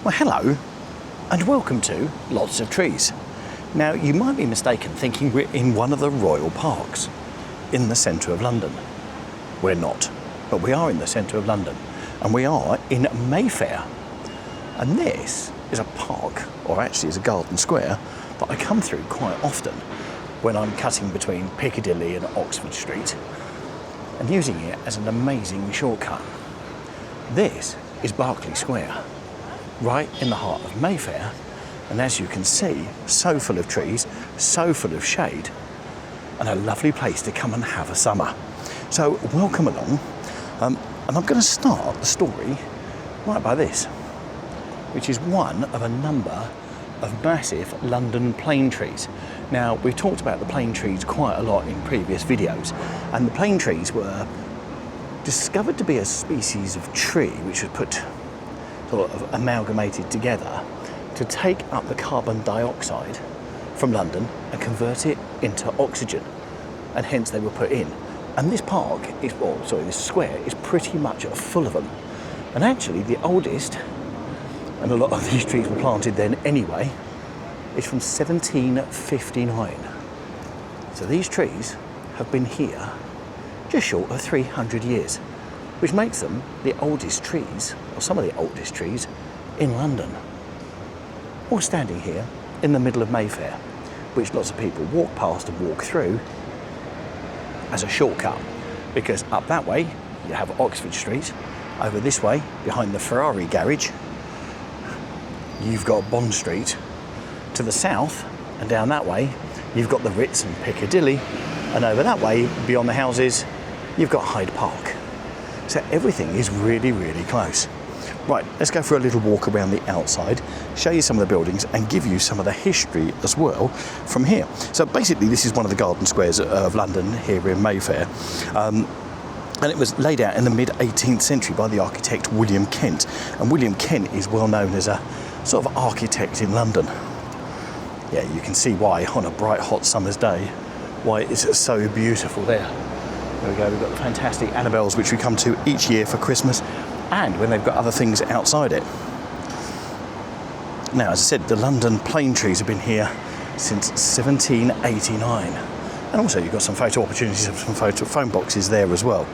Well, hello and welcome to Lots of Trees. Now, you might be mistaken thinking we're in one of the royal parks in the centre of London. We're not, but we are in the centre of London and we are in Mayfair. And this is a park, or actually is a garden square, that I come through quite often when I'm cutting between Piccadilly and Oxford Street and using it as an amazing shortcut. This is Berkeley Square, right in the heart of Mayfair, and as you can see, so full of trees, so full of shade, and a lovely place to come and have a summer. So welcome along, and I'm going to start the story right by this, which is one of a number of massive London plane trees. Now, we've talked about the plane trees quite a lot in previous videos, and the plane trees were discovered to be a species of tree which was put sort of amalgamated together to take up the carbon dioxide from London and convert it into oxygen, and hence they were put in. And this park is, this square is pretty much full of them. And actually the oldest, and a lot of these trees were planted then anyway, is from 1759. So these trees have been here just short of 300 years, which makes them the oldest trees, or some of the oldest trees, in London. All standing here in the middle of Mayfair, which lots of people walk past and walk through as a shortcut, because up that way you have Oxford Street, over this way, behind the Ferrari garage, you've got Bond Street. To the south and down that way, you've got the Ritz and Piccadilly, and over that way, beyond the houses, you've got Hyde Park. So everything is really, really close. Right, let's go for a little walk around the outside, show you some of the buildings and give you some of the history as well from here. So basically this is one of the garden squares of London here in Mayfair. And it was laid out in the mid-18th century by the architect William Kent. And William Kent is well known as a sort of architect in London. Yeah, you can see why on a bright hot summer's day, why it's so beautiful there. There we go, we've got the fantastic Annabelles which we come to each year for Christmas, and when they've got other things outside it. Now, as I said, the London plane trees have been here since 1789. And also you've got some photo opportunities of some phone boxes there as well.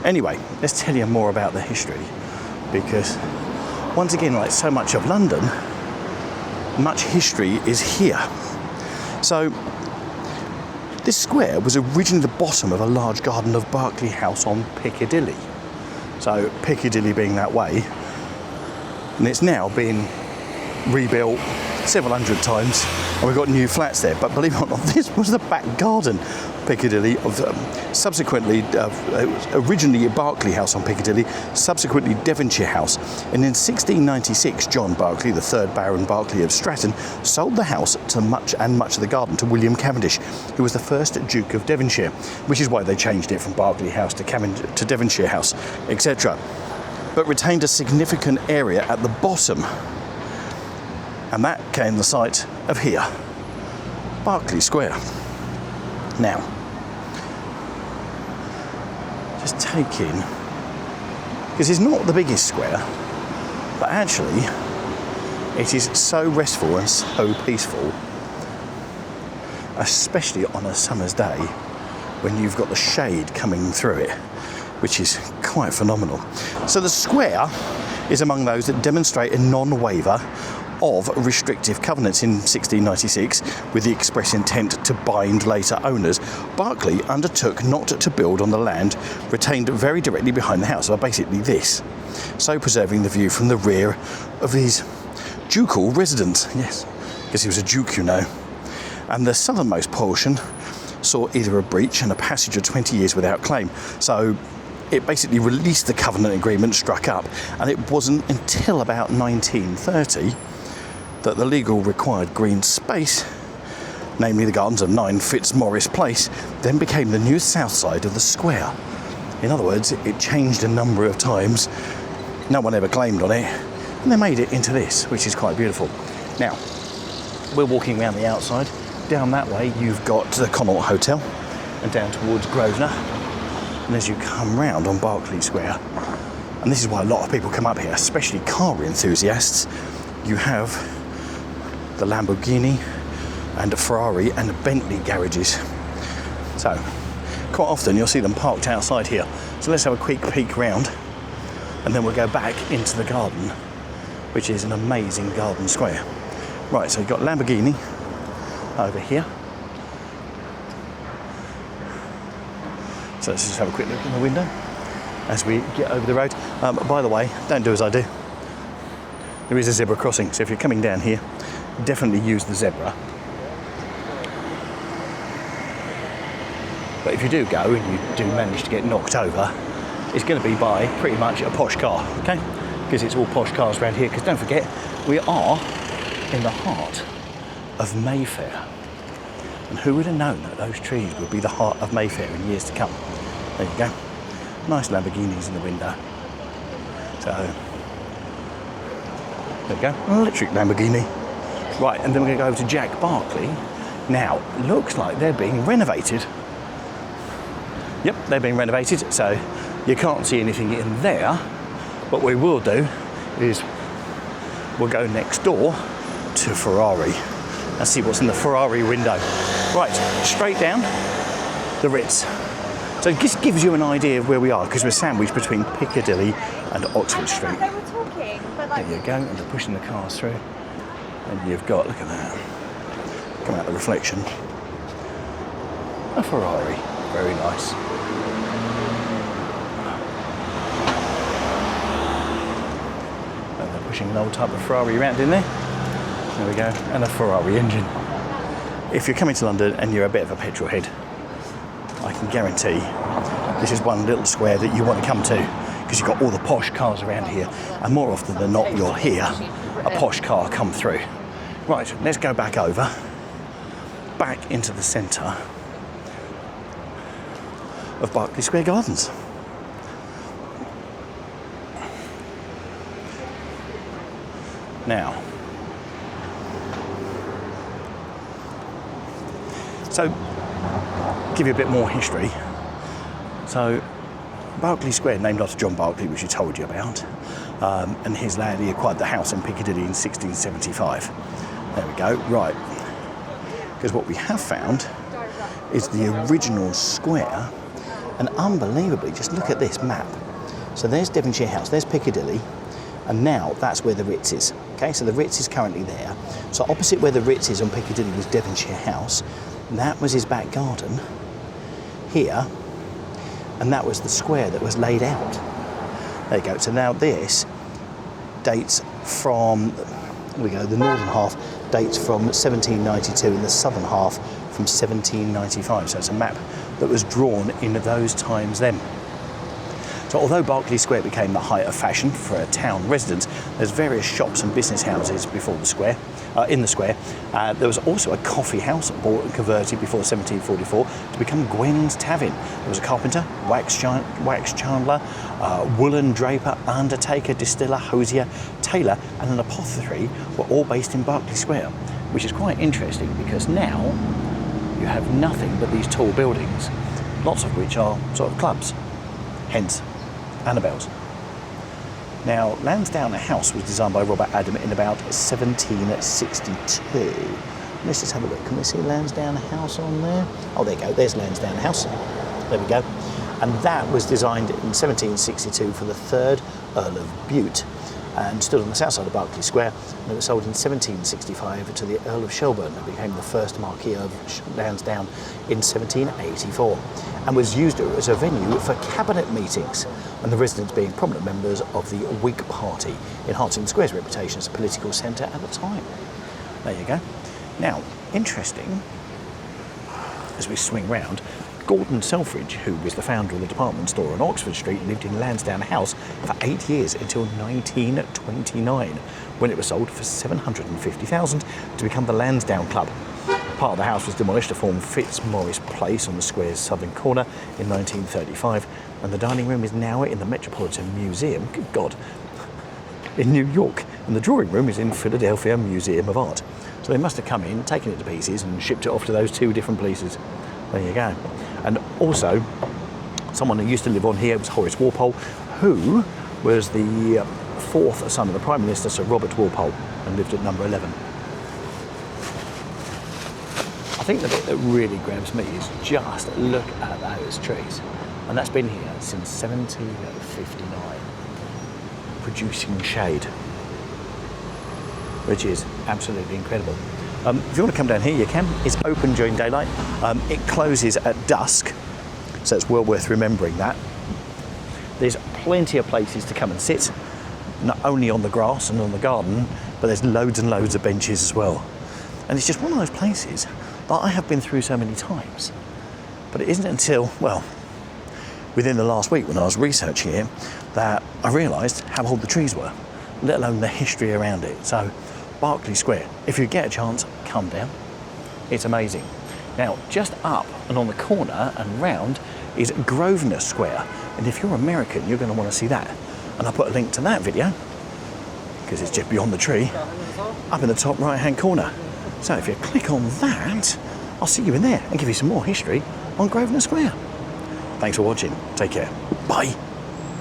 Anyway, let's tell you more about the history, because once again, like so much of London, much history is here. So this square was originally the bottom of a large garden of Berkeley House on Piccadilly. So Piccadilly being that way, and it's now been rebuilt several hundred times, and we've got new flats there. But believe it or not, this was the back garden, Piccadilly, of subsequently, it was originally a Berkeley House on Piccadilly, subsequently Devonshire House. And in 1696, John Berkeley, the third Baron Berkeley of Stratton, sold the house to much of the garden to William Cavendish, who was the first Duke of Devonshire, which is why they changed it from Berkeley House to Devonshire House, etc. But retained a significant area at the bottom, and that became the site of here, Berkeley Square. Now, just take in, because it's not the biggest square, but actually it is so restful and so peaceful, especially on a summer's day when you've got the shade coming through it, which is quite phenomenal. So the square is among those that demonstrate a non-waiver of restrictive covenants. In 1696, with the express intent to bind later owners, Berkeley undertook not to build on the land retained very directly behind the house, or basically this, so preserving the view from the rear of his ducal residence. Yes, because he was a duke, you know. And the southernmost portion saw either a breach and a passage of 20 years without claim. So it basically released the covenant agreement struck up, and it wasn't until about 1930 that the legal required green space, namely the gardens of 9 Fitzmaurice Place, then became the new south side of the square. In other words, it changed a number of times. No one ever claimed on it, and they made it into this, which is quite beautiful. Now, we're walking around the outside. Down that way, you've got the Connaught Hotel, and down towards Grosvenor. And as you come round on Berkeley Square, and this is why a lot of people come up here, especially car enthusiasts, you have the Lamborghini and a Ferrari and a Bentley garages. So quite often you'll see them parked outside here. So let's have a quick peek round and then we'll go back into the garden, which is an amazing garden square. Right, so you've got Lamborghini over here. So let's just have a quick look in the window as we get over the road. By the way, don't do as I do. There is a zebra crossing, so if you're coming down here, definitely use the zebra. But if you do go and you do manage to get knocked over, it's going to be by pretty much a posh car, okay? Because it's all posh cars around here. Because don't forget, we are in the heart of Mayfair. And who would have known that those trees would be the heart of Mayfair in years to come? There you go. Nice Lamborghinis in the window. So, there you go, an electric Lamborghini. Right, and then we're going to go over to Jack Berkeley. Now, looks like they're being renovated. Yep, they're being renovated, so you can't see anything in there. What we will do is we'll go next door to Ferrari and see what's in the Ferrari window. Right, straight down the Ritz. So this gives you an idea of where we are, because we're sandwiched between Piccadilly and Oxford Street. They were talking, but like... There you go, and they're pushing the cars through. And you've got, look at that, come out the reflection. A Ferrari, very nice. And they're pushing an old type of Ferrari around in there. There we go, and a Ferrari engine. If you're coming to London and you're a bit of a petrol head, I can guarantee this is one little square that you want to come to, because you've got all the posh cars around here, and more often than not you'll hear a posh car come through. Right, let's go back over, back into the centre of Berkeley Square Gardens. Now, so give you a bit more history. So Berkeley Square, named after John Berkeley, which I told you about, and his lad, he acquired the house in Piccadilly in 1675. There we go, right. Because what we have found is the original square, and unbelievably, just look at this map. So there's Devonshire House, there's Piccadilly, and now that's where the Ritz is. Okay, so the Ritz is currently there. So opposite where the Ritz is on Piccadilly was Devonshire House. That was his back garden here, and that was the square that was laid out. There you go. So now this dates from, there we go, the northern half dates from 1792 and the southern half from 1795. So it's a map that was drawn in those times then. So although Berkeley Square became the height of fashion for a town resident, there's various shops and business houses before the square. In the square, there was also a coffee house bought and converted before 1744 to become Gwen's Tavern. There was a carpenter, wax chandler, woolen draper, undertaker, distiller, hosier, tailor, and an apothecary were all based in Berkeley Square, which is quite interesting because now you have nothing but these tall buildings, lots of which are sort of clubs, hence Annabelle's. Now, Lansdowne House was designed by Robert Adam in about 1762. Let's just have a look. Can we see Lansdowne House on there? Oh, there you go. There's Lansdowne House. There we go. And that was designed in 1762 for the 3rd Earl of Bute and stood on the south side of Berkeley Square. And it was sold in 1765 to the Earl of Shelburne, who became the first Marquis of Lansdowne in 1784, and was used as a venue for cabinet meetings, and the residents being prominent members of the Whig Party, enhancing the square's reputation as a political centre at the time. There you go. Now, interesting, as we swing round, Gordon Selfridge, who was the founder of the department store on Oxford Street, lived in Lansdowne House for 8 years until 1929, when it was sold for $750,000 to become the Lansdowne Club. Part of the house was demolished to form Fitzmaurice Place on the square's southern corner in 1935, and the dining room is now in the Metropolitan Museum, good God, in New York, and the drawing room is in Philadelphia Museum of Art. So they must have come in, taken it to pieces, and shipped it off to those two different places. There you go. And also, someone who used to live on here was Horace Walpole, who was the fourth son of the Prime Minister, Sir Robert Walpole, and lived at number 11. I think the bit that really grabs me is just look at those trees. And that's been here since 1759, producing shade, which is absolutely incredible. If you want to come down here, you can. It's open during daylight. It closes at dusk, so it's well worth remembering that. There's plenty of places to come and sit, not only on the grass and on the garden, but there's loads and loads of benches as well. And it's just one of those places that I have been through so many times. But it isn't until, well, within the last week when I was researching it, that I realised how old the trees were, let alone the history around it. So, Berkeley Square, if you get a chance, come down. It's amazing. Now, just up and on the corner and round is Grosvenor Square. And if you're American, you're going to want to see that. And I'll put a link to that video, because it's just beyond the tree, up in the top right-hand corner. So if you click on that, I'll see you in there and give you some more history on Grosvenor Square. Thanks for watching. Take care. Bye.